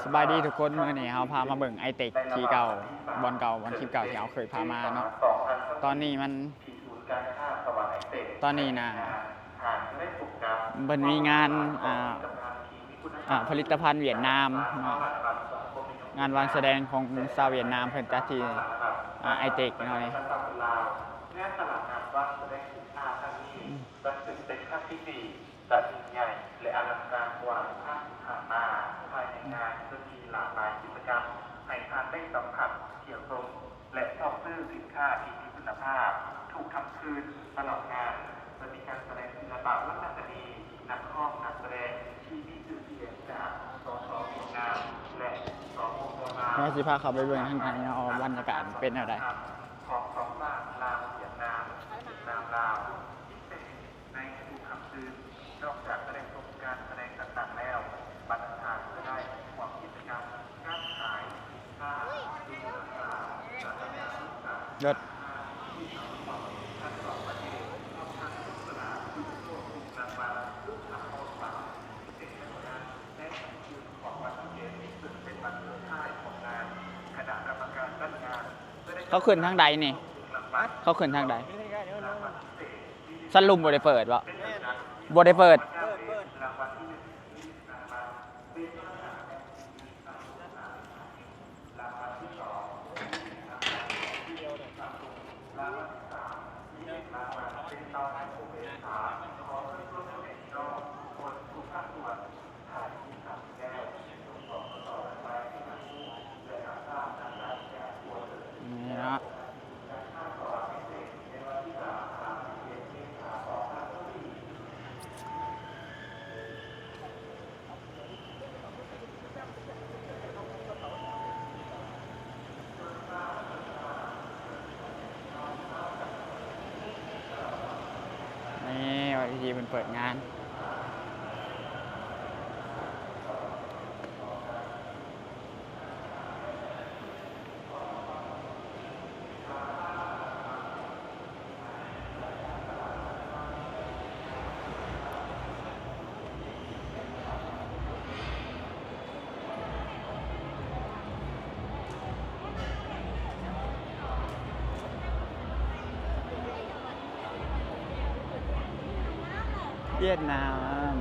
สบายดีทุกคนมื้อนี้เราพามาเบิ่งไอเต็กที่เก่าบอลเก่าบอลคลิปเก่าที่เราเคยพามาเนาะตอนนี้มันตอนนี้นะมันมีงานผลิตภัณฑ์เวียดนามเนาะงานวางแสดงของชาวเวียดนามเพิ่นจัดที่ไอเต็กเนาะนี่งานตลาดนัดวัดแสดงสินค้าครั้งนี้บันทึกเป็นครั้งที่4และยิ่งใหญ่และอลังการกว่าภาคที่ผ่านมาภายในงานจะมีหลากหลายกิจกรรมให้ท่านได้สัมผัสเกี่ยวกับและชอบซื้อสินค้าที่มีคุณภาพถูกทำคืนตลอดงานจะมีการแสดงศิลปะวัฒนธรรมนักร้องนักแสดงที่มีชื่อเสียงจากสสเวียดนามและสปปลาวเราสิพาเขาไปเบิ่งข้างในเนาะบรรยากาศเป็นอะไรของสองบ้านลาวเวียดนามลาวพิเศษในทุกคำคืนนอกจากแสดงโครงการแสดงต่างๆแล้วบรรดาทานจะได้ความกิจกรรมการขายสินค้าดูราคาจัดจำหน่ายสินค้ายศที่ทำต่อทั้งสองประเทศเอาทางทุกตลาดทุกโลกทุกรางวัลทุกทางโอนฝากพิเศษในงานและคืนของวันเย็นซึ่งเป็นวันสุดท้ายของงานคณะกรรมการจัดงานเขาขึ้นทางใดนี่เขาขึ้นทางใดสรุปบ่ได้เปิดบ่บ่ได้เปิดนี่นะนี่วันที่มันเปิดงานเวียดนาม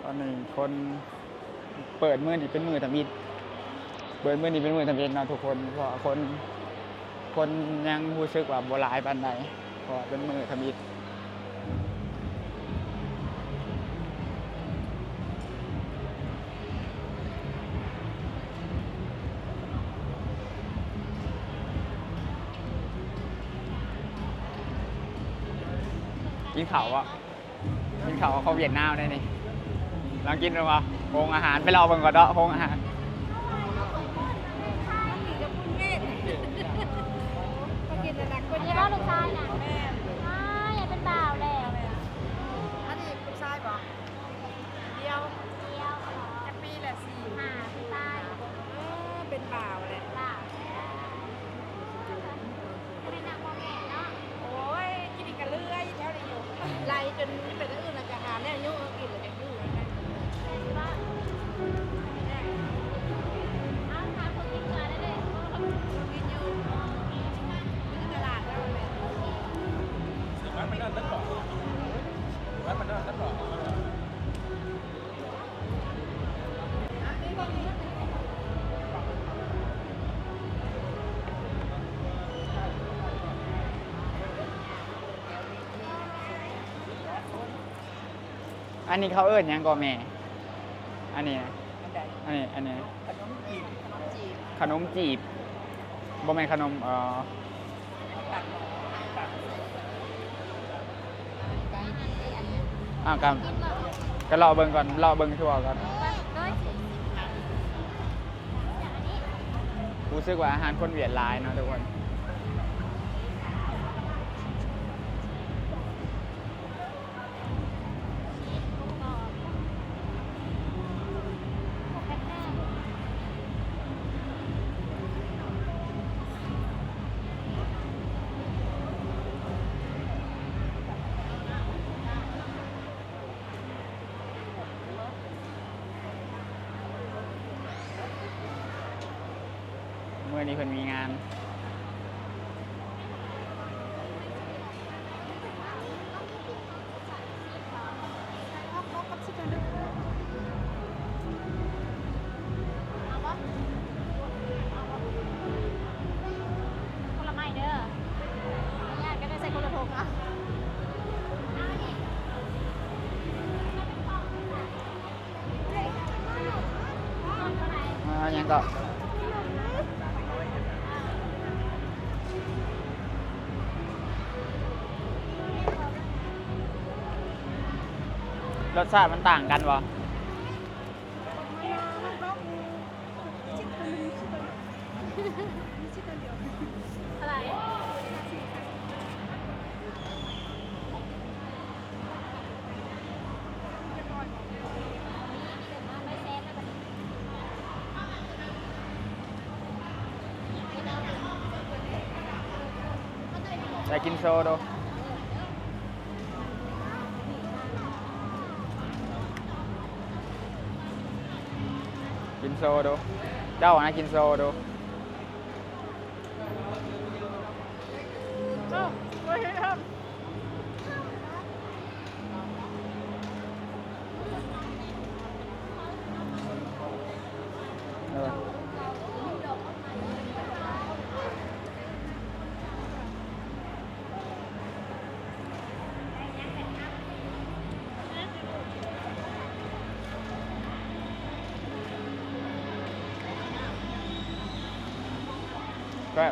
ตอนนี้คนเปิดมือนี่เป็นมือทำอิฐเปิดมือนี่เป็นมือทำอิฐนะทุกคนเพราะคนยังรู้สึกว่าโบราณปานใดเพราะเป็นมือทำอิฐ กินข้าววะกินข้าวเขาเวียดนามได้นี่ลองกินดูวะโรงอาหารไปรอเบิ่งก่อนเนาะโรงอาหาร ก็กินแต่หนักคน นี่ เย ก็ อะ ลูกชายน่ะ แม่ อย่าเป็นบ่าวแล้ว อันนี้ลูกชายบอกเดียว เดียว จักปีแหละสี่ หาพี่ใต้ เป็นบ่าวแหละ บ่าวเป็นนางโมเมนเนาะ โอ้ยกินอีกกระเลื่อยแถวนี้อยู่ไล่จนเป็นอื่นอาจจะหาแน่ยุ่งกินเลยจะยุ่งนะ คือว่าเอาถามคนกินก่อนได้เลย กินอยู่ที่ตลาดแล้วแม่ อันนี้เขาเอิ้นหยังก่อแม่ อันนี้นะ อันใด อันนี้ ขนมจีบขนมจีบบ่แม่นขนมตักหมอตัก กันก็รอเบิ่งก่อนรอเบิ่งทั่วก่อน ด้วย รู้สึกว่าอาหารคนเวียดหลายเนาะทุกคน เมื่อนี้เพิ่นมีงาน เอาปะคนละไม้เด้อญาติก็ได้ใส่คนละถุงอ่ะเอานี่เท่าไหร่ ยังก็รสชาติมันต่างกันวะ เท่าไหร่ไม่เซฟแล้วแบบนี้ จะกินโซดูกินโซดูเจ้านะกินโซดู เอ้าโอ้ยครับ เออก็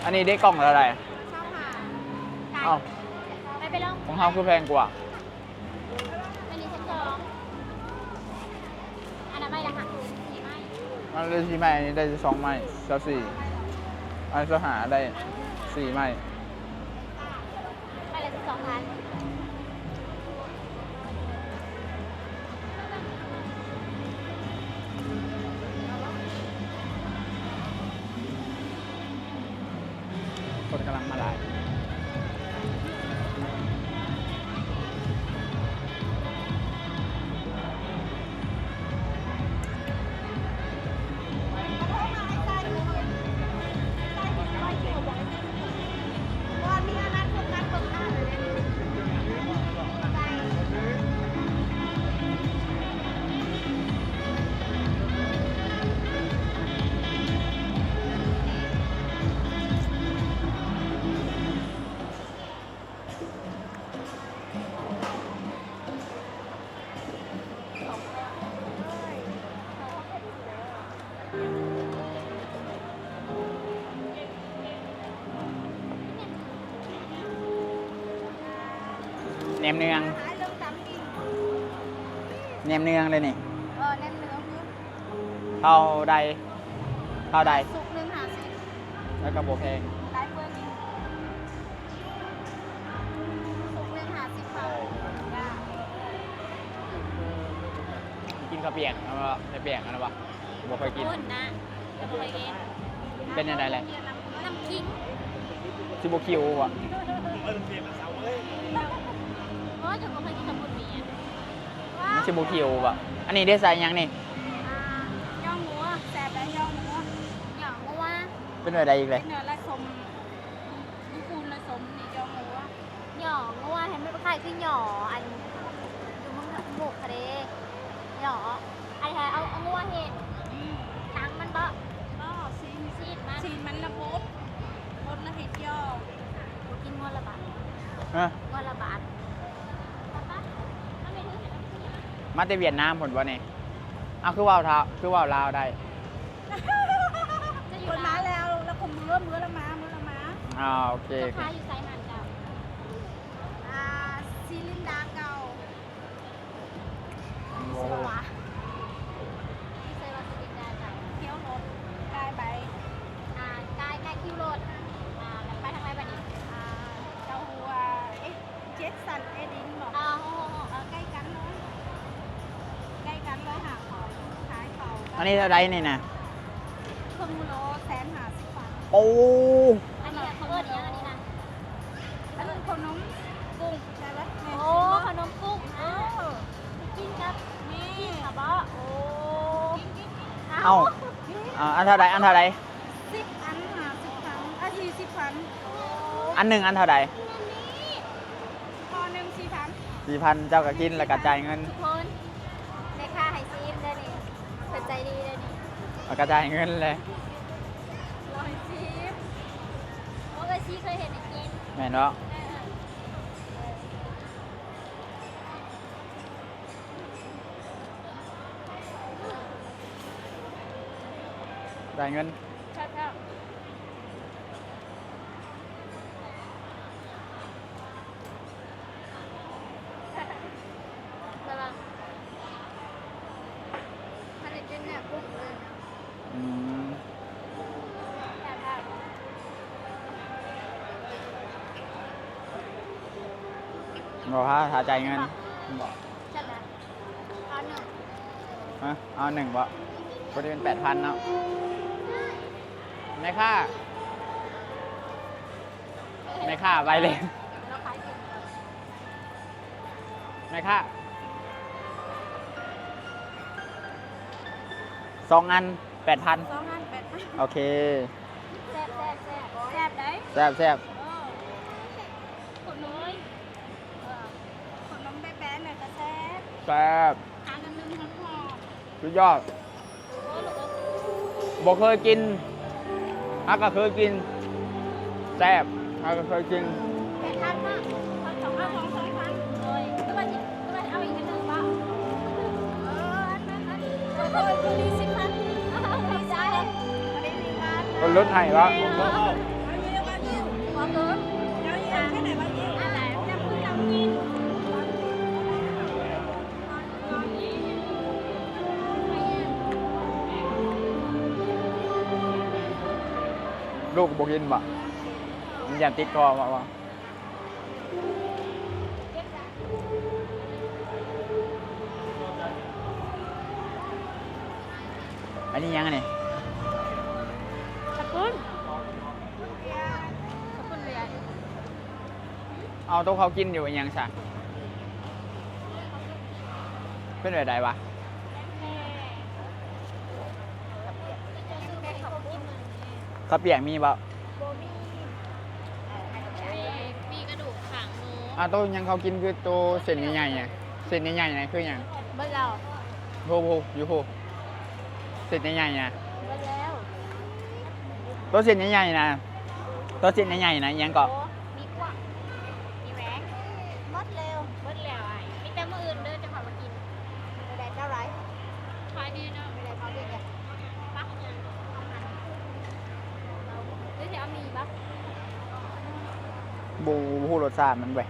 อันนี้ได้กล่องละอะไรเอ้า ไปลอง ของเขาคือแพงกว่า อันนี้ชั้นสองอันนั้นไม่ละค่ะสี่ไม้ อันนี้4 ไม้อันนี้ได้2 ไม้24อันนี้หาได้4 ไม้ ไม่ละ12,000 คนกำลังมาหลายแหนมเนืองแหนมเนืองเลยนี่ แน่นเนื้อคือ เท่าใดเท่าใด สุกหนึ่งหาสิ แล้วก็โบแพง ได้เพื่อนนี่สุกหนึ่งหาสิบค่ะจ้า กินข้าวเปียกแล้วก็ไม่เปียกอะไรวะโบเคยกิน อุ่นนะจะบอกเอง เป็นยังไงเลย น้ำขิง ซิโบคิวอ่ะ เพราะว่าจะบอกเคยกินกับบุญมีอ่ะ มันซิโบคิวอ่ะอันนี้ได้ใส่ยังนี่ ย่องงัวแซ่บและย่องงัว หยองงัว เป็นอะไรอีกเลย เนื้อละสมยูคูนละสมนี่ย่องงัว หยองงัวเห็นไหมใครคือหยออันอยู่มึงหมูทะเลหยอไอ้แท้เอางัวเห็ดตังมันบ่ ก็ซีน ซีดมัน ซีนมันละโพดโพดละเห็ดย่อ กูกินงัวละบาท เออ งัวละบาทมันไม่ถึง มาแต่เวียดนามผลวะนี่เอาคือว่าวเท้าคือว่าวลาวได้ จะอ ค ยู่ น ร้า มาน แล้วแล้วผมเริ่มมื้อละมามื้อละมา โอเค ลู โอก เค ค้าอยู่ไซมันเจ้า ซีลินดาเก่า โอ้ เสือวะที่เซวาสตินได้เจ้า เคี้ยวรสได้ใบ กายคิวโรดแล้วไปทางไรบ้านี้ เจ้าหัวเจ็ดสันเอดินบอก โอ้โห ใกล้กันเลยใกล้กันเลยหาเขาขายเขา อันนี้เท่าไรนี่นะ ครึ่งโล150 บาท โอ้ อันนี้เขาเอิ้นอย่างอันนี้นะ อันนั้นขนมกุ้งใช่ไหม โอ้ขนมกุ้งกินกับนี่ค่ะบอโอ้ เอ้าอันเท่าไรอันเท่าไร 10 อัน50 พัน40 พัน อันหนึ่งอันเท่าไร พอหนึ่ง4,000 4,000เจ้าก็กินแล้วก็จ่ายเงิน ทุกคนได้ค่าไฮซีมได้นี่เปิดใจดีได้นี่ แล้วก็จ่ายเงินเลย 110โอ้ยชีเคยเห็นในกิน แม่นเนาะจ่ายเงิน ใช่ครับ ระวังมันจะกินเนี่ยกุ้งเลย อืม แบบแบบ บอกว่าถ้าจ่ายเงินบอก จัดเลยเอาหนึ่ง เอาหนึ่งบ่ก็จะเป็น8,000เนาะไม่ค่าไม่ค่าไปเลย เราขายกิน ไม่ค่า2 อัน 8,000 2 อัน8,000 โอเค แซ่บแซ่บแซ่บ แซ่บได้ แซ่บแซ่บ คนน้อยขนมแป๊ะๆน่ะก็แซ่บ แซ่บ ทานอันนึงทั้งห่อ สุดยอดบอกเคยกินฮักก็เคยกินแซ่บฮักก็เคยกิน แปดพันมากพันสองพัน 2 2,000 เลยก็มาจิก็มาเอาอีกอันหนึ่งป่ะ อันนั้นโอ้ยคือดี10,000 ดีใจ บ่ได้มีมา คนรถไห้วะ เอาเยอะมาเยอะ หัวเกิน เอาเยอะแค่ไหนมาเยอะ อันไหน จะพูดจำกิน ลูกบอกกินบ่มันอยากติดคอบ่วะอันนี้ยังไงนี่ ขอบคุณขอบคุณ เอาโต๊ะเขากินอยู่อยังซะเป็นแบบใดวะข้าวเปียกมีบ่ โบมี่ มีกระดูกขางหมู โต๊ะยังเขากินคือโต๊ะเส้นใหญ่ๆไงเส้นใหญ่ๆไงคืออย่าง เบิ้ลเรา โหอยู่โหเส้นใหญ่ๆนะ เบิ้ลแล้ว โต๊ะเส้นใหญ่ๆนะโต๊ะเส้นใหญ่ๆนะยังก็ มีกว้างมีแหวนมดเร็วมดแล้วไอ้มีแต่มื้ออื่นเด้อจะขอมากิน แดดเท่าไหร ขายดีเนาะ ไม่ได้เขาเรียกไง ปักยังหรือจะเอามีบัก บูผู้รสชาติมันไป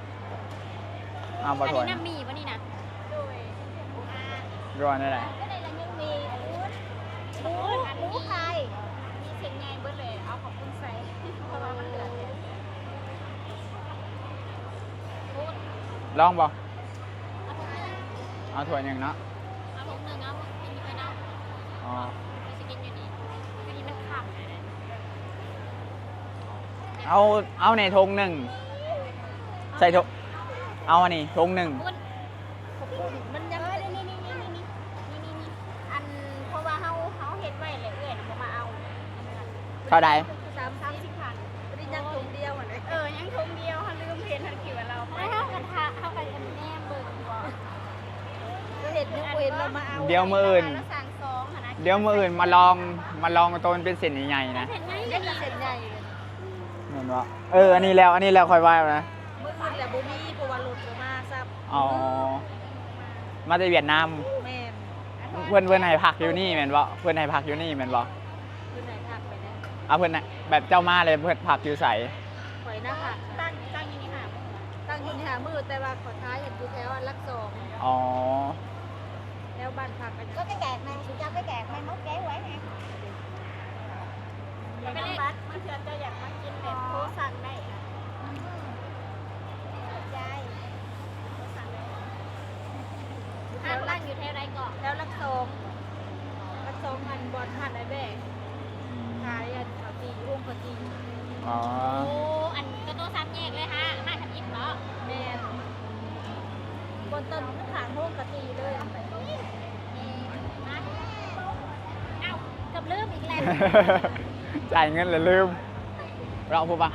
เอา อั ปลาน ถว นี้ ย น้ำมีปะนี่นะโดย ร้อนได้ไหน ก็ได้แล้วยังมีหมูไข่มีเส้นใหญ่เบิ้ลเลย เอาของคุณใส่เพราะว่ามันเหลือแต่ ลองบ่ เอาถุงนึง เอาถ้วยหนึ่งเนาะ เอาถุงนึงเอากินไปเนาะ อ๋อ ไม่ใช่กินอยู่นี่อันนี้มันขับ เอาในทงหนึ่งใส่ทงเอาอันนี้ทงหนึ่ง มันยังนี่อันเพราะว่าเขาเห็ดไว้เลยเอื้อยเขามาเอา เท่าใด 30,000 ไม่ได้ยังถุงเดียวอ่ะเลย ยังถุงเดียวเขาลืมเห็นทันคิวเราไม่เท่ากันเท่ากันแน่เบิ่งบ่ ก็เห็นนึกเห็นเรามาเอา เดี๋ยวมืออื่น แล้วสั่งซองนะ เดี๋ยวมืออื่นมาลองตัวมันเป็นเส้นใหญ่ๆนะ เห็นไหม เล่นเส้นใหญ่ เห็นว่าอันนี้แล้วค่อยว่านะ เมื่อคืนแต่โบมี่เพราะว่าหลุดมาซับ อ๋อมาจากเวียดนาม แม่น เพื่อนให้พักอยู่นี่แม่นบ่เพื่อนให้พักอยู่นี่แม่นบ่ คือไหนทักไปนะ เอาเพื่อนน่ะแบบเจ้ามาเลยเพื่อนพักอยู่ใส ข่อยหน้าผัก ตั้งอยู่นี่ค่ะ ตั้งอยู่ในหามือแต่ว่าขอท้ายเห็นอยู่แถวอันลักสอง อ๋อ แล้วบ้านผักกัน ก็cái kẹt này chị cho cái kẹt mai mốt ghé quán nè ไปเล่นบัตรมันเชื่อจะอยากมากินแบบโทรสั่งได้ใจโทรสั่งได้ห้างตั้งอยู่แถวใดก่อน แล้วลักสองอันบอลหันไอ้แบกขายอันขาวตีร่วงขาวตี อ๋อ โอ้อันก็โต๊ะซ้ำแยกเลยฮะห้าทับอิฐเนาะ แม่นบนต้นขางร่วงขาวตีเลย มาเอ้ากับลืมอีกแล้ว จ่ายเงินเลยลืมเราพูดปะ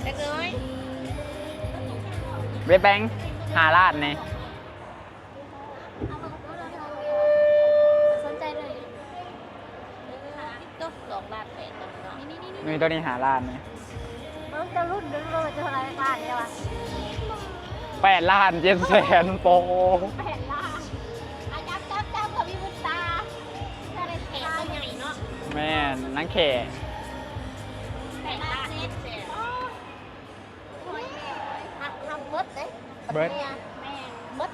เล็กน้อย เว็บแบงค์5 ล้านนี่ เอามาดูเราสนใจเลย ก็2 ล้าน8ตอนนี้เนาะ มีตัวนี้5 ล้านนี่ มันจะรุ่นหรือเราจะเท่าไรบ้านเนี่ยวะ 8 ล้าน7แสนโปร แผ่นล่างอ่ะจับกับพี่บุญตาจะได้ แข แผ่ ก น ตัวใหญ่เนาะ แม่นนังแข 8 ล้านเน็ตแสนหักทำเบิดเด้ เบิร์ด แม่ง เบิด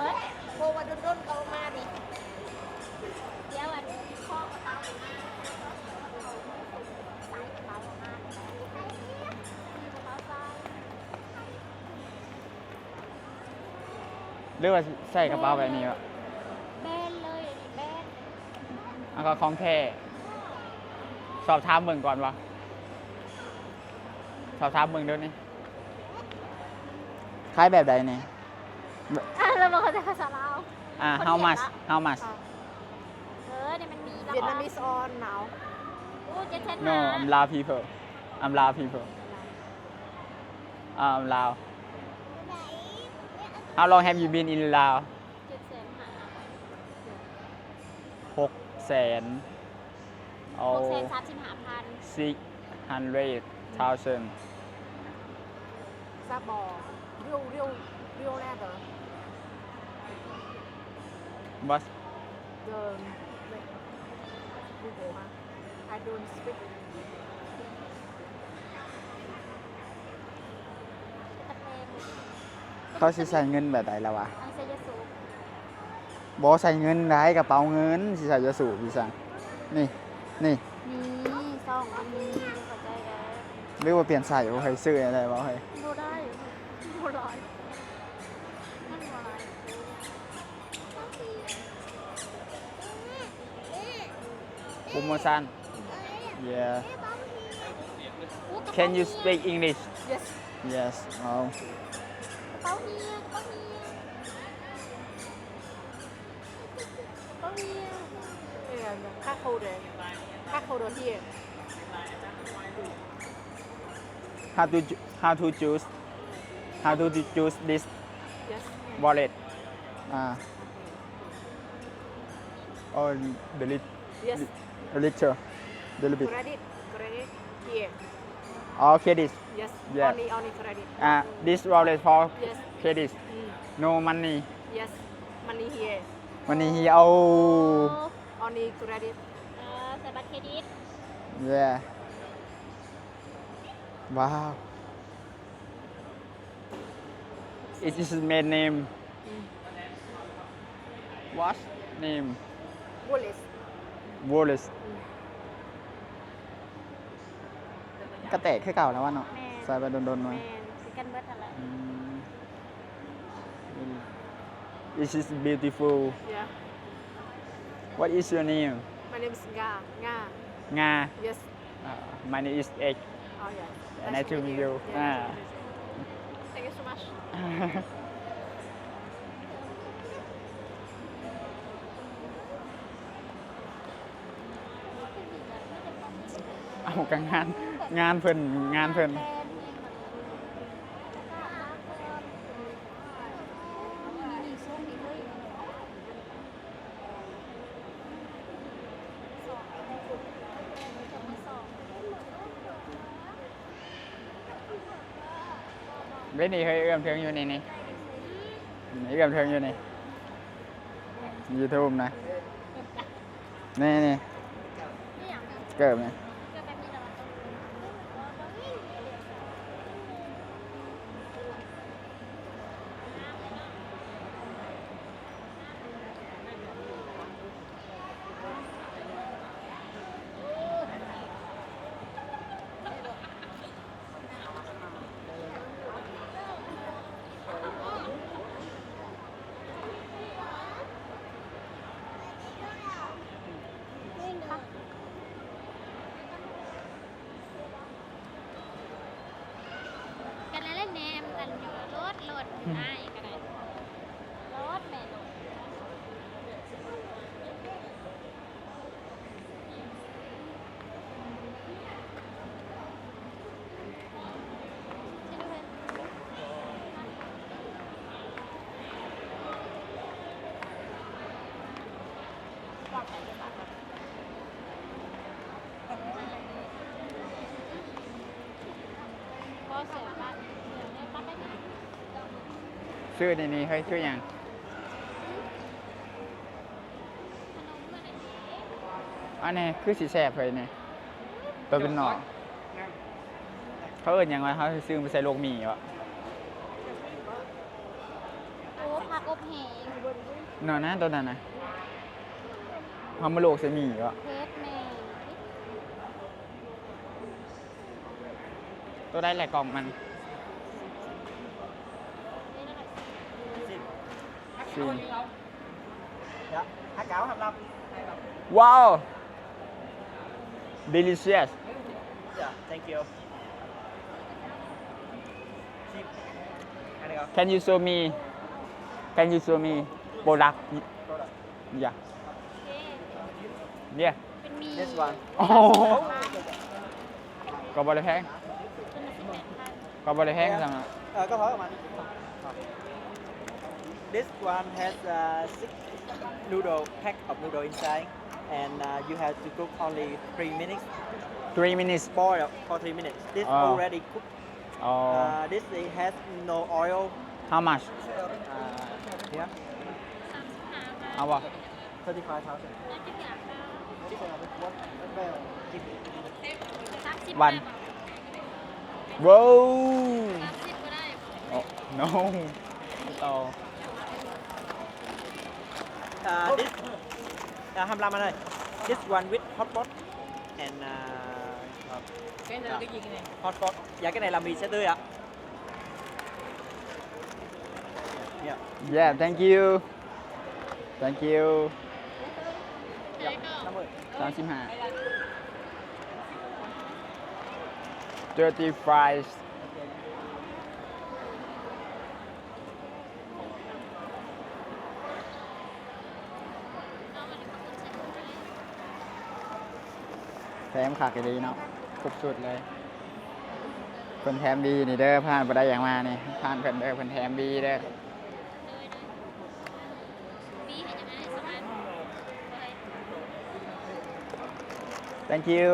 โควันต้นเขามาดิ เดี๋ยววันข้อกระเป๋ามาสายกระเป๋ามามีกระเป๋าใส่ หรือว่าใส่กระเป๋าแบบนี้วะ แบนเลยแบน แล้วก็ของแท้สอบถามเบิ่งก่อนวะสอบถามเบิ่งเดี๋ยวนี้คล้ายแบบใดนี่ เราบอกเขาจะภาษาลาว how much how much เนี่ยมันมี เวียดนามิสออนหนาว โอ้เจ็ดเซน no มา I'm Lao people I'm Lao people I'm Lao how long have you been in Lao เจ็ดเซนหา 6 แสน 6 เซน35,000 600,000 ซาบอเรียวแน่เด้อ what เดิมดูโบมา I don't speak ตะเพง เขาสิใส่เงินแบบใดแล้ววะ อังเซยสู บ่ใส่เงินได้กระเป๋าเงินสิใส่ยาสูบพี่สั่งนี่ นี่ซองอันนี้เข้าใจแล้ว หรือว่าเปลี่ยนใส่บ่เคยซื้ออะไรบ่เคย โบได้โบร้อยนั่นโบร้อย โปรโมชั่น yeah can you speak English yes yes oh เป้าเฮียเป้าเฮียเป้าเฮีย ค่าโคเดที่ how to choose this yes wallet or delete yes little bit credit here credit yes Yeah. only credit this wallet for yes credit no money yes money here money here oh only credit ใส่บัตรเครดิต yeah wow it is my name what name wallet Wallace ก็แตกแค่เก่าแล้ววะเนาะ แม่ ใส่ไปโดนๆหน่อย แมนสิกันเบิร์ดอะไร This is beautiful yeah what is your name my name is Nga Nga yes my name is X oh yeah nice to meet you yeah, thank you so much เอากังานเพิ่นเว้นนี่เคยเอื้อมเทิงอยู่นี่เอื้อมเทิงอยู่นี่ YouTube นะนี่เกิดไหม ก็เสียบ้านเนี่ยปั๊บไปนี่ ชื่อนี่เฮ้ยชื่อหยัง ขนมมันอันนี้ อันนี้คือสีแสบเลยเนี่ยตัวเป็นหน่อเขาเอิ้นหยังไงเขาซื้อไปใส่โลกหมี่วะ โอ้ผักอบแห้ง เนาะนะตัวนั้นนะเขามาโลกใส่หมี่วะ เพชรแม่ ตัวได้แหละกล่องมัน นี่นั่นแหละ ซีน Dạ, há cáo 25. ว้าว delicious Dạ, thank you. Xin. Anh được không? can you show me product Product. yeah โอเค yeah เป็นหมี This one. โอ้โหก็บริแพง เป็นมา18,000 ก็บริแพงจังอะ Câu hỏi của anh. This one has 6 noodle pack of noodle inside, and you have to cook only 3 minutes. 3 minutes Boil for 3 minutes. This Oh. already cooked. อ๋อ This it has no oil. how much Yeah, เอาวะ 35,000. น่าจะอยากได้ This one is what? Well, keep it. 30 วัน บาท ว้าว 30ก็ได้ โอ้ no ต่อ This 25 anh ơi. This one with hot pot and Cái này là cái gì cái này? hot pot. Dạ cái này là mì xe tươi ạ. Yeah. yeah thank you thank you แล้วก็ 50. 35 dirty fries เอามันมาคุณเช็คไว้ แถมขาดกันดีเนาะครบสุดเลยเพิ่นแถมดีนี่เด้อผ่านไปได้อย่างมานี่ผ่านเพิ่นเด้อเพิ่นแถมดีเด้อ เลยบีให้ยังไงสมัยเลย thank you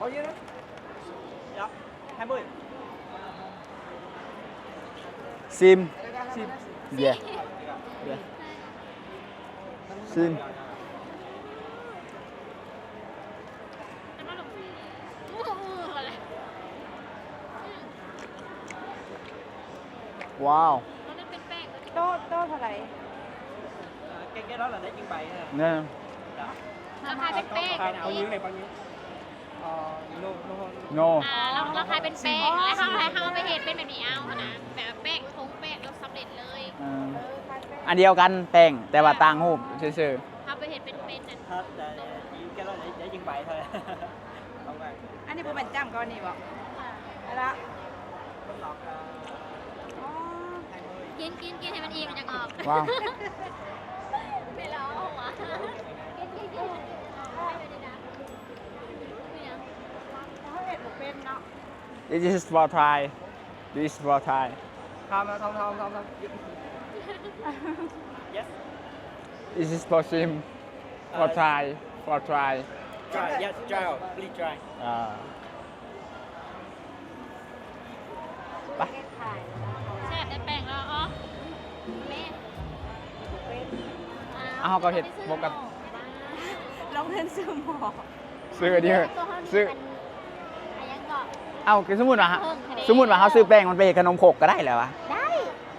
Bao nhiêu đó? Dạ, 20. sim Sim. yeah yeah sim แล้วก็ลงอะไร ว้าว มันเป็นแป้ง โต๊ะเท่าไหร่ Cái đó là để trưng bày nè. เนี่ย Dạ. ราคาเป็นแป้ง Bao nhiêu này bao nhiêu? No, no, no. no ราคาเป็นแป้งแล้วเขาไปเห็ดเป็นแบบนี้เอานะแบบแป้งทงแป้งเราสำเร็จเลย อันเดียวกันแป้งแต่ว่าต่างรูปซื่อ เขาไปเห็ดเป็นนั่น Hết chỉ cái đó để trưng bày thôi. Không ăn. อันนี้ผมเป็นจ้ำก้อนนี่บอกเอาละ Bánh ngọt อ๋อ กินให้มันอิ่มมันจะออก ๆว้าว ไม่ร้องหัวกินให้มันดีนะไม่ยัง เขาเห็ดบ่เป็นเนาะ this is for Thai this is for Thai Không. Yes. this is for sim for Thai for Thai Try. Yes, try. Please try. อ่าไป แซ่บได้แป้งแล้วอ๋อแม่ เอาก็เห็ดบวกกับ ลองเล่นซื้อหมอ ซื้อเดียวซื้อ อะไรยังก็ เอาคือสมมุติว่าเขาซื้อแป้งมันไปเฮ็ดขนมขกก็ได้เหรอวะ ได้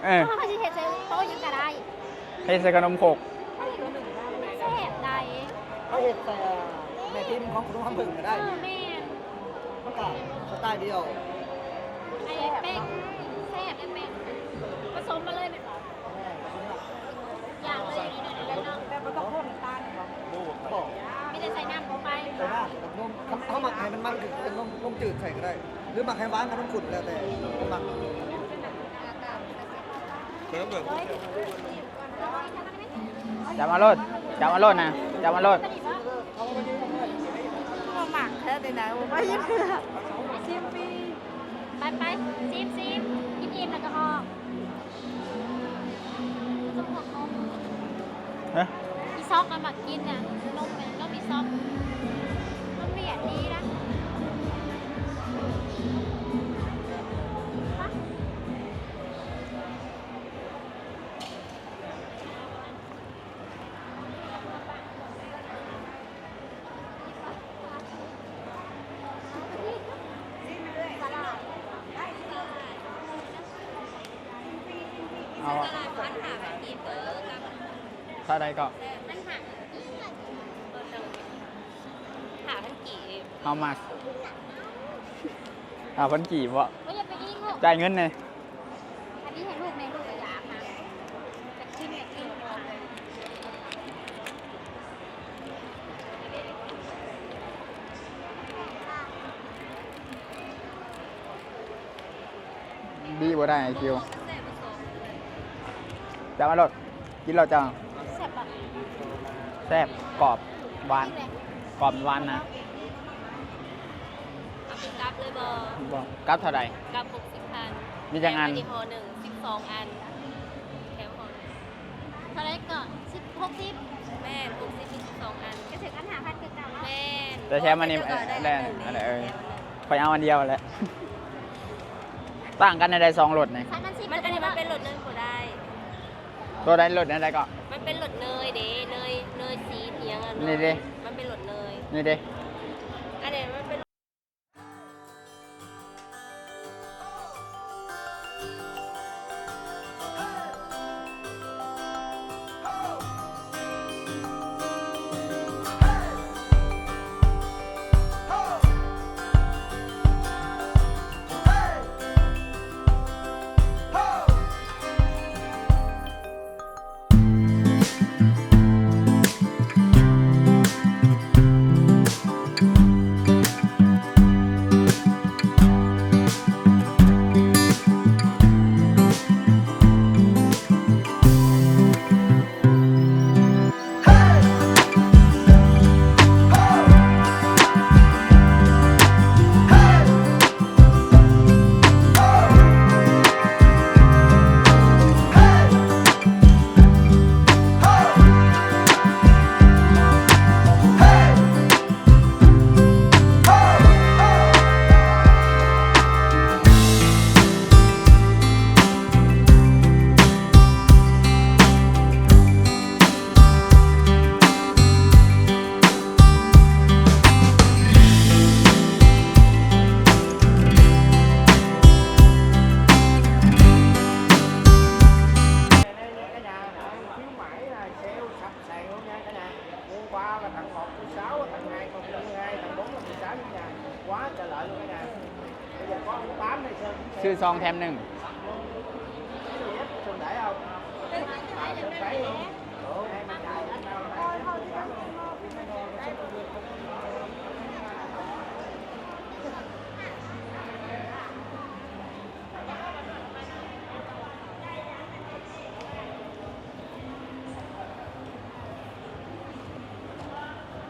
เออ เขาจะเห็ดใส่โต๊ะยังก็ได้ ให้ใส่ขนมขก แซ่บได้ เขาเห็ดแต่ในทีมของคุณทำบึงก็ได้ แม่ มันก็สไตล์เดียว ไอ้แป้งแซ่บได้แป้งผสมมาเลยเป็นหรออย่างเลยนี่เดี๋ยวน้อง แต่มันต้องพ่นน้ำตาลบอก บอก ไม่ได้ใส่น้ำลงไป ใส่หน้ากับนมเขาหมักให้มันคือเป็นนมจืดใส่ก็ได้ หรือหมักให้หวานกับน้ำขุ่นแล้วแต่ผมหมัก จับมาโลดจับมาโลดนะจับมาโลด มาหมักเธอแต่ไหนผมไม่ยังเถื่อชิมปี ไปซิมกินอิ่มแล้วก็ออกผสมของนม เฮ้ย อีซอกเอามากินน่ะนมเป็นนมอีซอกนมเปลี่ยนดีนะ เอา ตลาดพันหาแบบกินกับ เท่าใดก็ มันหาหาพันกี่ เอามาเอาพันกี่บ่ ก็อย่าไปยิงลูก จ่ายเงินเลย อันนี้ให้ลูกในลูกกระยาค่ะจะกินเนี่ยกินก่อน ดีบ่ได้ไอ้คิวจะมารถกินเราจัง แซ่บแบบ แซ่บกรอบหวานกรอบหวานนะ เอาเป็นกราฟเลยบอ บ่กับเท่าใด กราฟ60,000 มีจังอัน แถมไปดีพอหนึ่ง12 อันแถมพอหนึ่ง เท่าไรก่อน60 แม่60มี12 อัน ก็ถึงอันหาพันคือเก่าเนาะ แม่ แต่แชมป์อันนี้ ได้ ได้ อันหนึ่ง อะไร แถม คอยเอาอันเดียวแหละ ต่างกันในใดสองรถนี่ พันมันสิบ มันอันนี้มันเป็นรถเนยก็ได้ ตัวใดรถในใดก็ มันเป็นรถเนยเด้เนยสีเทียงอ่ะ นี่ดิ มันเป็นรถเนย นี่เด้ อันนี้มันเป็น khuyến mãi là sale sập sàn luôn nha cả nhà. Mua qua là tặng 1 thứ 6, tặng 2 còn 12, tặng 4 là 16 nha cả nhà. Quá trời lợi luôn cả nhà. Bây giờ có 8 này Sơn cũng ซื้อซองแถมหนึ่ง gì hết, Sơn để không? Sơn phải luôn. Ủa, em mà chạy anh đâu mà.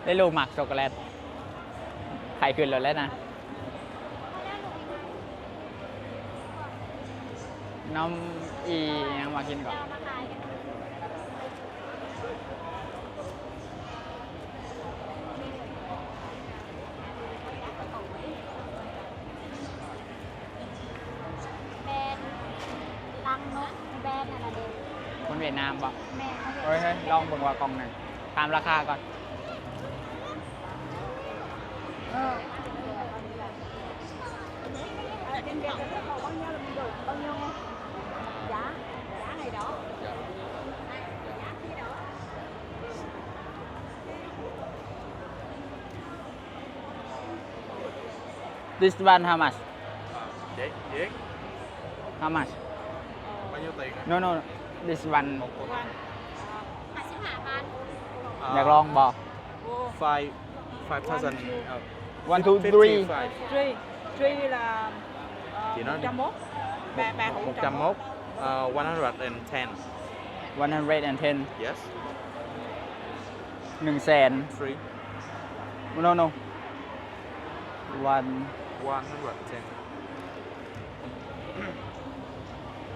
ได้ลูกหมักช็อกโกแลตไข่ขึ้นแล้วนะ น้องอียังมากินก่อน มาขายกันแบรนด์ลังนกแบรนด์อะไรเด็ก คนเวียดนามบอก แม่เขา เฮ้ยเฮ้ยลองเบิ่งว่ากล่องหนึ่งตามราคาก่อน giá ngày đó This one how much? Vậy? How much? Bao nhiêu tiền? No no this one 55,000 อยากลองบอก 5,000 one two three Truy là Chị nói đi. 101. Bà cũng 101 110 110 Yes 100,000 3 no no one 110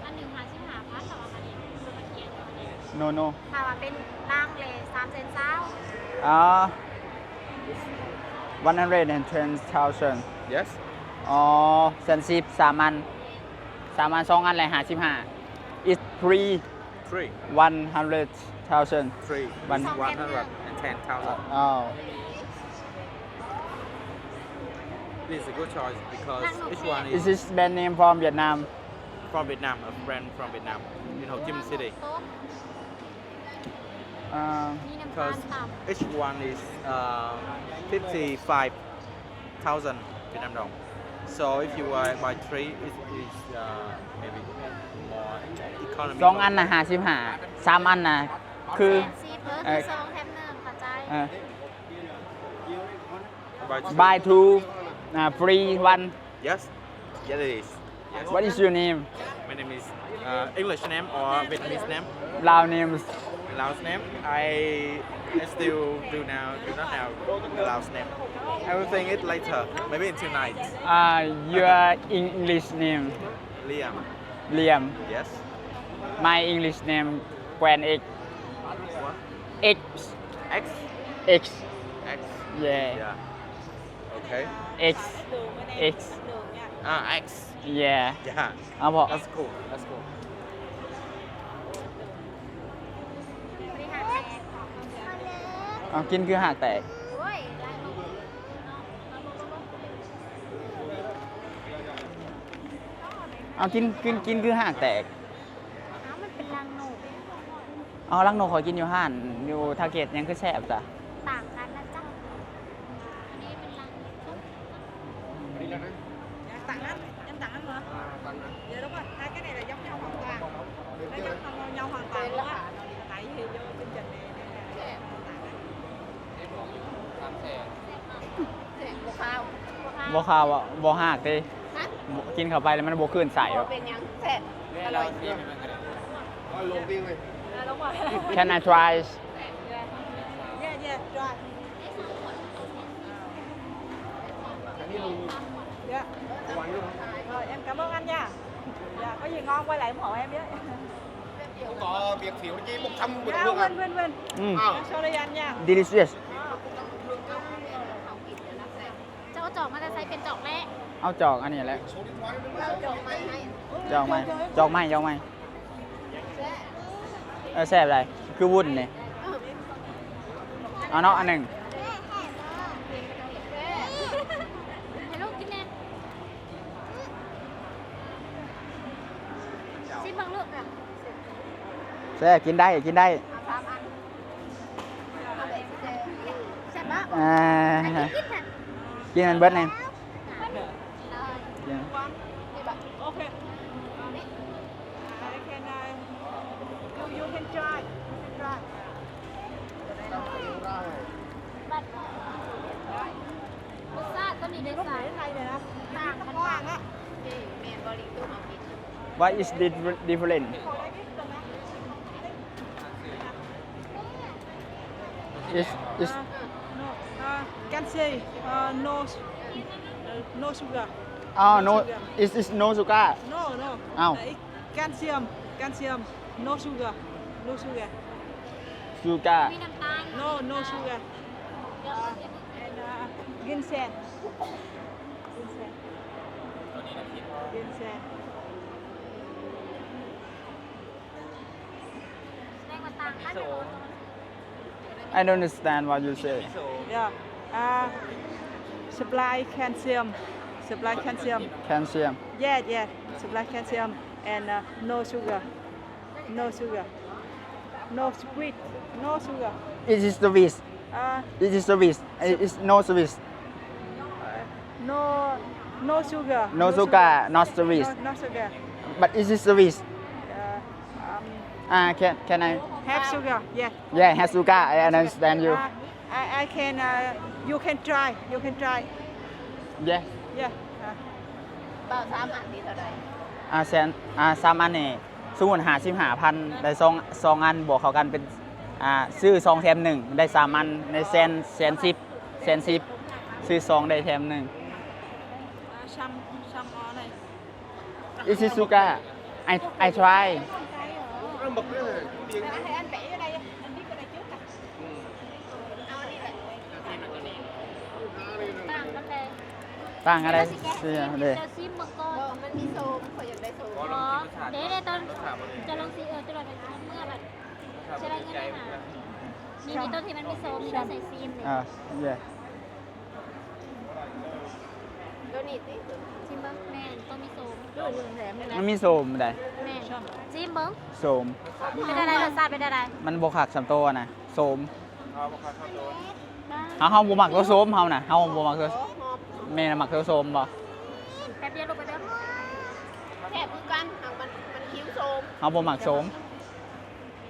อันหนึ่ง55,000แต่ว่าอันนี้มันเกียนอันนี้ no no ถ้าว่าเป็นล่างเลย3เซนเช้า 110,000 Yes อ๋อ10 3 อัน 3 อัน 2 อันเลย55 is 3 3 100,000 3 One- 110,000 อ๋อ This is a good choice because each one Is is this brand name from Vietnam from Vietnam, a friend from Vietnam in Ho Chi Minh City. โต๊ะ มีน้ำตาล Because ต่ำ each one is 55,000 Vietnam dong. So if you buy three, it is maybe more economical. สองอันนะ55 3 อันนะคือ แถม10คือซองแถมหนึ่งเข้าใจ buy two free one. Yes, yes it is. Yes. What is your name? My name is English name or Vietnamese name. Lao names. Laos name. I still do not have the Laos name. I will think it later, maybe in tonight. Your English name Liam. Liam. Yes. My English name Quan X. What? X. X. X. X. Yeah. Yeah. Okay. X. X. X. Yeah. Yeah. เอาพอ That's cool. That's cool. บริหารแตก เอากินคือหักแตก โอ้ยล้างลง เอากินคือหักแตก น้ำมันเป็นรังหนู เอาลังโนขอกินอยู่ห้านอยู่ทาเกตยังคือแซ่บจ้ะ ต่างกันนะจ๊ะอันนี้เป็นรังซุป Tặng anh, em tặng anh hả? Dạ đúng rồi, hai cái này là giống nhau hoàn toàn. Nó giống nhau hoàn toàn luôn á. Tại vì vô chương trình này nên là tặng anh. บุข้าว บ่ข้าวอ่ะบ่หักเด้กินเข้าไปแล้วมันบ่ขึ้นใส่หรอก เป็นยังแซ่บอร่อย Đúng rồi. Can I try? Yeah, yeah, rồi. Dạ. Rồi, em cảm ơn anh nha. Dạ, có gì ngon quay lại ủng hộ em với. Có việc phiếu chi một trăm một Dạ, thương à? Vinh. Sorry anh nha. Delicious เจ้าจอกมันจะใช้เป็นจอกแรก เอาจอกอันนี้แหละ Số điện thoại bên đây. จอกไหมจอกไหมแซ่บอะไรคือวุ่นนี่เอาเนาะอันหนึ่ง ให้ลูกกินแน่ซิบังลูกอ่ะ แซ่บกินได้ใช่ปะ กินมันเบิดนี่ Okay. I can, you can try. Try. บัดรสชาติก็มีได้ Lúc สา này ย đến đây này nè. ต่างกัน Có บ้าง ăn á. เมียนบริตุ้มเอากิน What is different is No, cancy, no sugar. oh no is no sugar No. Ow. Calcium, no sugar. sugar มีน้ำตาล No sugar. And ginseng. Ginseng. แสดงว่าต่างกัน I don't understand what you say Yeah. Supply calcium. calcium Yeah. Supply calcium and no sugar. No sweet. No sugar. it is service it is service it is no service No sugar. no sugar not service No sugar. but it is service can I Have sugar. Yeah. yeah has sugar I understand you I can. You can try. yeah Yeah. เปล่า3อันนี้เท่าไหร่ 3อันนี่สมมุติ55,000ได้2อันบวกเข้ากันเป็นซื้อ2แถม1ได้3อันในแสน10ซื้อ2ได้แถม1 Some more này. it is sugar I try Ăn bậc nữa rồi. Tiếng Hãy anh vẽ ở đây. Anh viết ở đây trước nè. เอาอันนี้แหละ ต่างกันเลย ต่างอะไรเสียเลย จะซิมเมื่อก่อน มันมีโซมเขาอยากได้โซม อ๋อเดี๋ยวตอนจะลงซีจะลงเมื่อแบบใช่ไหมเงี้ยนะมีต้นที่มันมีโซมมีใส่ซีมเลย yeah ตัวนี้สิ ซิมเบอร์แมน ต้องมีโซม มันมีโสมได้ แม่จิ้มเบิ้ง โสม เป็นอะไรรสชาติเป็นอะไร มันบ่คักสำโตวนะโสม เอามาเข้าตัว เฮาบ่มักตัวโสมเฮาน่ะเฮาบ่มักตัวแม่น่ะมักตัวโสมบ่ แป๊บเดียวลงไปเด้อ แค่คือกันหางมันคิ้วโซม เฮาบ่มักโสม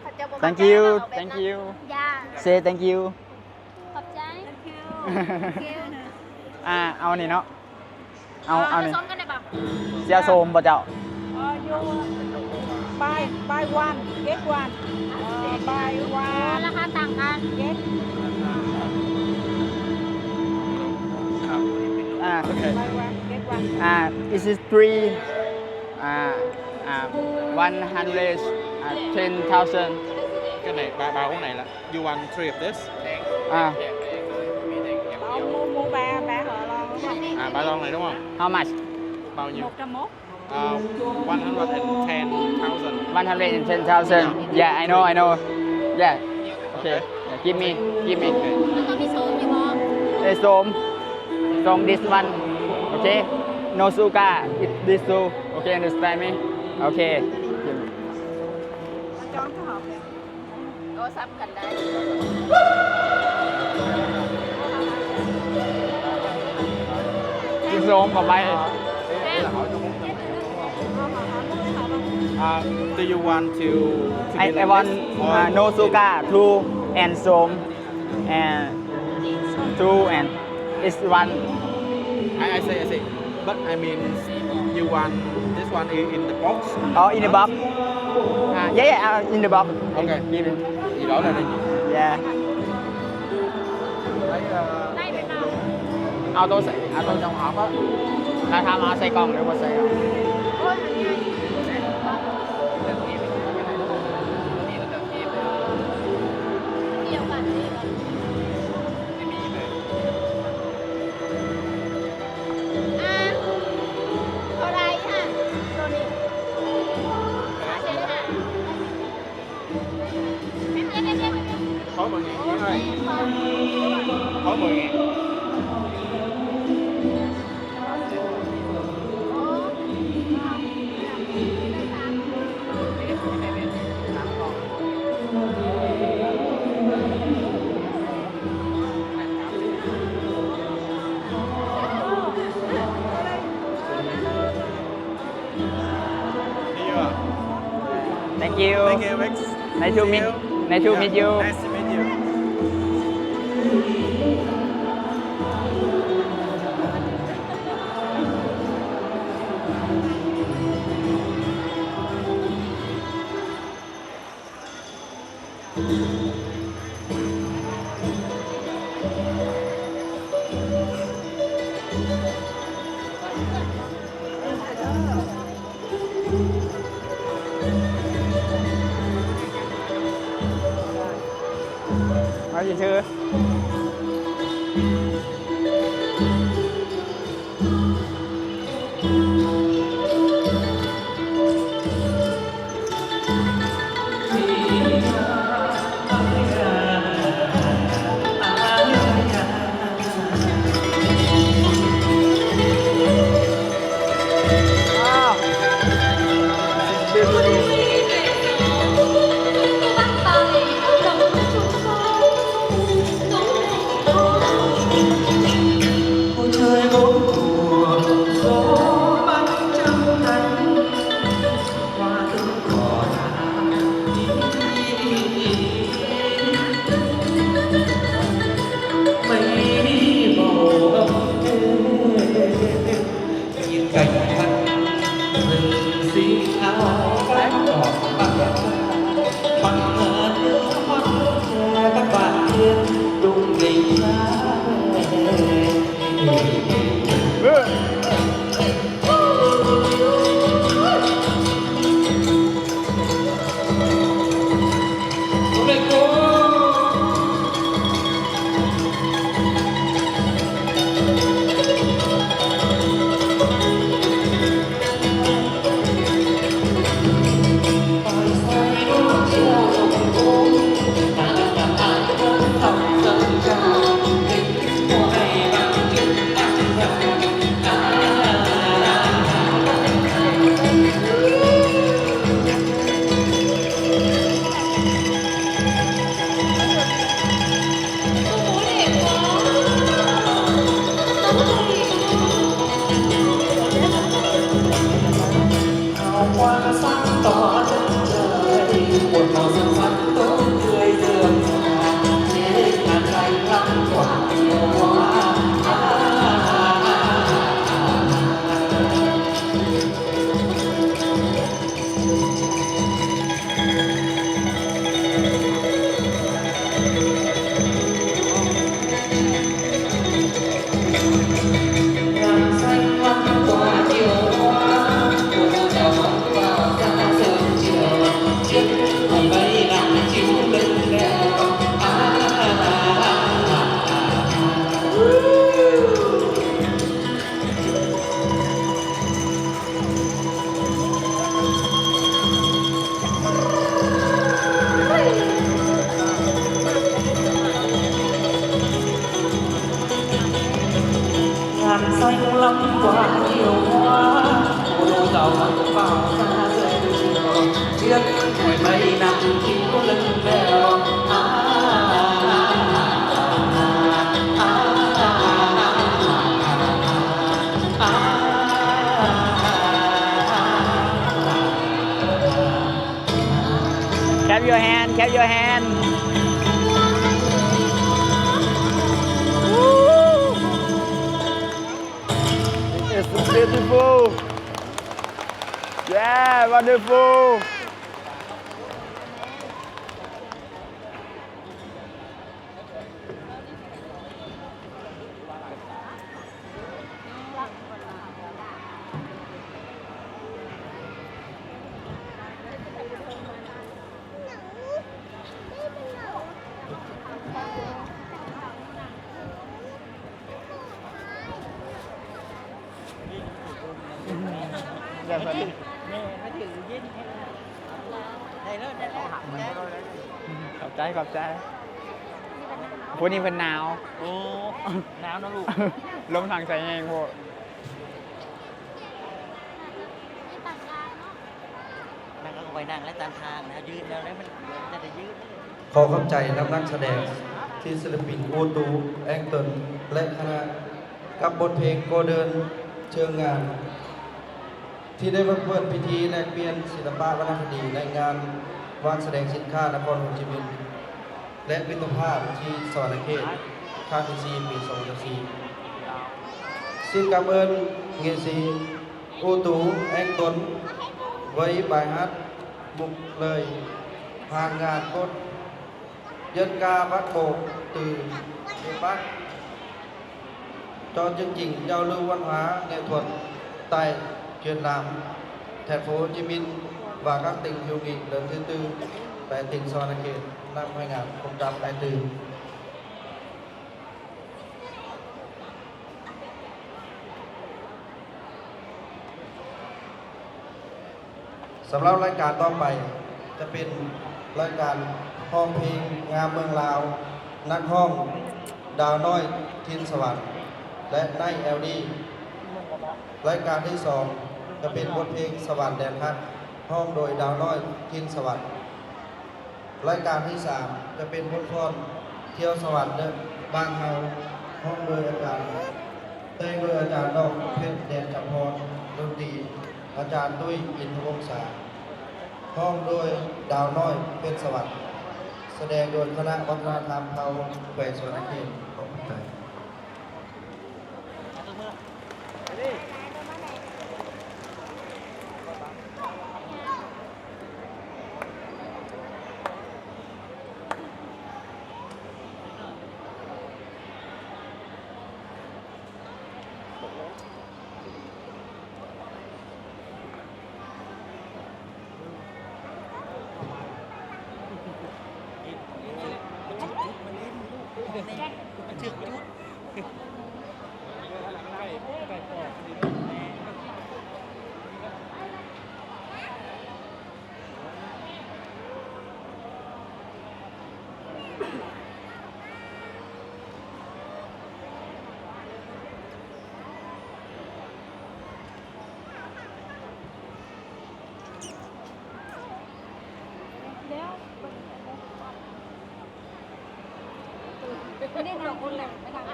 เขาจะบอก thank you thank you ย่า say thank you ขอบใจ เอานี่เนาะเอานี่ ซ้อมกันได้ป่ะ เสียโสมบ่เจ้า you buy one get one buy one ราคาต่างกัน get โอเค buy one get one this is 3 110,000 cái này bao cái này là you want 3 of this mua ba họ lo đúng không? ba lon này đúng không how much bao nhiêu 101 110,000 110,000 yeah I know yeah okay yeah, give me มันต้องมีโซมอยู่บ่ som this one okay no sugar this two okay understand me okay cho nó hợp nè ก็ซ้ำกันได้ กินโสมกับไป do you want to I be like want this? Or- no sugar two and som and two and it's one I say but I mean you want this one in the box oh in the box yeah in the box okay give it gì đó là gì yeah ได้ไหมเนาะ เอาตัวtrong hộp á làทำเอาใส่กล่องหรือว่าใส่เอา เดียวกันนี่ก่อนเท่าไรฮะตัวนี้เจ๊ฮะเจ๊ khối 10.000 Yến ơi khối 10.000 Đi chưa? thank you Thank you, Max. nice to meet nice to meet you Nice to meet you. nói gì chưa Ôi trời bốn mùa ยงหวยไปนั่งกินก็ลืมแล้วClap your hand, clap your hand. Woo! It's beautiful. Yeah, wonderful. Dạ vâng. ขอบใจขอบใจพวกนี้เป็นหนาว โอ้หนาวนะลูก ลมทางใจเองพวก นั่งก็ไปนั่งและตามทางนะยืนแล้วมันจะได้ยืน ขอขอบใจนักแสดงที่ศิลปินโอตูแองเติลและคณะกับบทเพลงโกเดินเชิงงาน ที่ได้มาเปิดพิธีแลกเปลี่ยนศิลปะวรรณคดีในงานวางแสดงสินค้านครโฮจิมินห์และมิตรภาพที่สวรรคเขตคาที่4ปี2024ซึ่งกับเอิญเงซีโอตูแองเติลไว้บายฮัดบุกเลยผ่านงานกดdân ca bác bộ từ miền Bắc cho chương trình giao lưu văn hóa nghệ thuật tại triển lãm thành phố Hồ Chí Minh và các tỉnh hữu nghị lần thứ tư tại tỉnh Sa Văn Na Khệt năm 2024. สำหรับรายการต่อไปจะเป็นรายการห้องเพลงงามเมืองลาวนักห้องดาวน้อยทินสวรรค์และไนท์เอลดีรายการที่2จะเป็นบทเพลงสวรรค์แดนพัดห้องโดยดาวน้อยทินสวรรค์รายการที่3จะเป็นบทพรเที่ยวสวรรค์เดินบ้านเฮาห้องโดยอาจารย์แต่งโดยอาจารย์ดอกเพชรแดนจำพรดนตรีอาจารย์ตุ้ยอินทวงศาห้องโดยดาวน้อยเป็นสวรรค์แสดงโดยคณะวัฒนธรรมเผ่าแขวงสวรรณเขตของไทย ไม่ได้นำคนเลยไม่ทำนั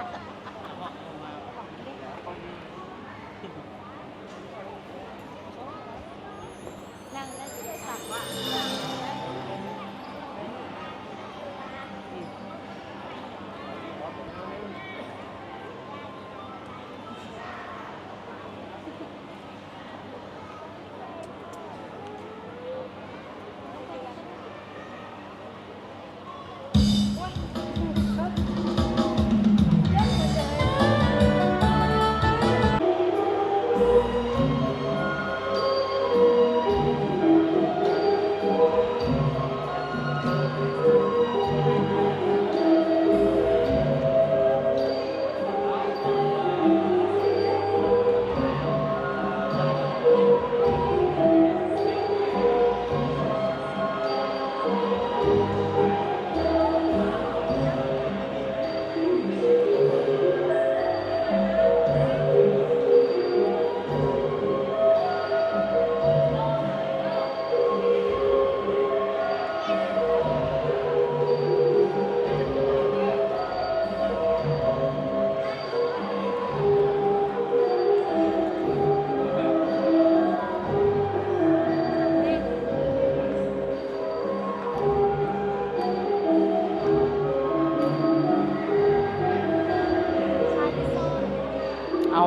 ่งแล้วสั่งว่า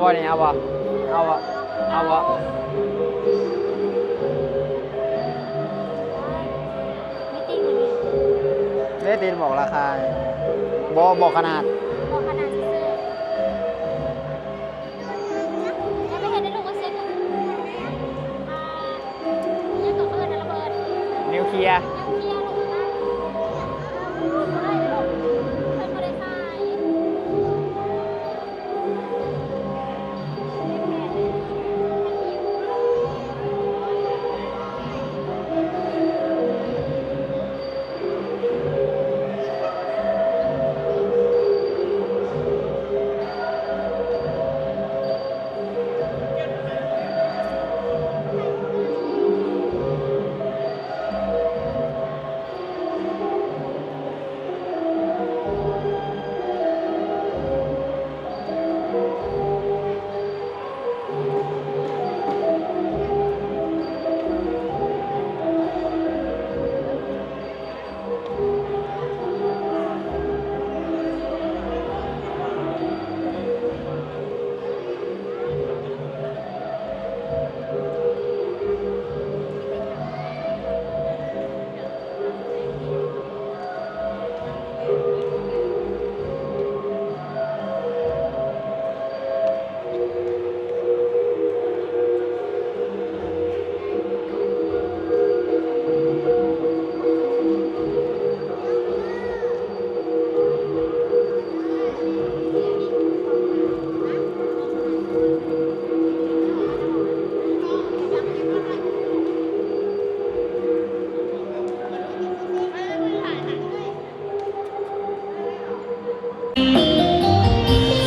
บ่นี่เอาบ่เอาบ่เอาบ่ ไม่ติ้งเลย เด้ตีนบอกราคาบ่บอกขนาด บอกขนาดซื่อแล้วไม่เห็นได้ลูกว่าเซ็ตยังต่อเพื่อนนะระเบิด นิวเคลียร์ ยังเที่ยวลูกนะได้ลูกเพื่อนก็ได้ขาย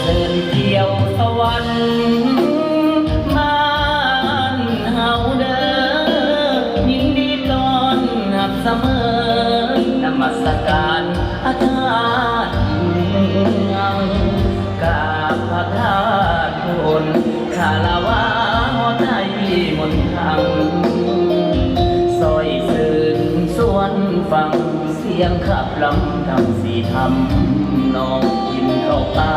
เดินเที่ยวสวรรค์บ้านเฮาเด้อยินดีต้อนรับเสมอนมัสการอาจารย์กราบพระธาตุพนคารวะหอไทยมนต์ธรรมซอยสื่นสวนฟังเสียงขับลำทำสีทำนองกินข้าวปลา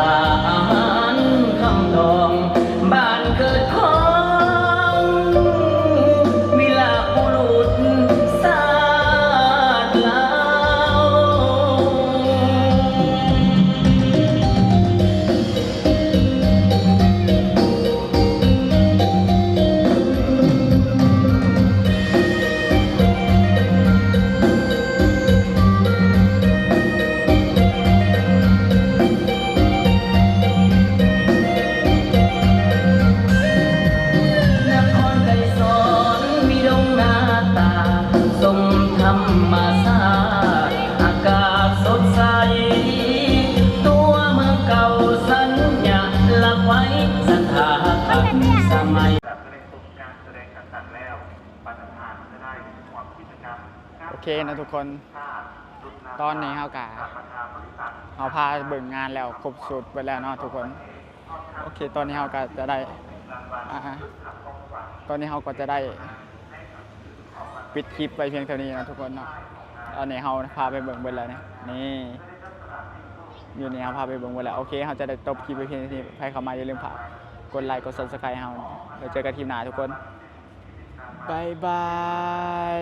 อาหารคำทองบ้านเกิดของวิลาบุรุษศาสตร์ลาว โอเคนะทุกคนตอนนี้เขาพาเบิ่งงานแล้วครบสุดไปแล้วเนาะทุกคนโอเคตอนนี้เขาก็จะได้ตอนนี้เขาก็จะได้ปิดคลิปไปเพียงเท่านี้นะทุกคนเนาะตอนนี้เขาพาไปเบิ่งไปแล้วนี่อยู่นี่เขาพาไปเบิ่งไปแล้วโอเคเขาจะได้จบคลิปไปเพียงเท่านี้ใครเข้ามาอย่าลืมฝากกดไลค์กด Subscribe เขาเดี๋ยวเจอกันทีมหน้าทุกคนบายบาย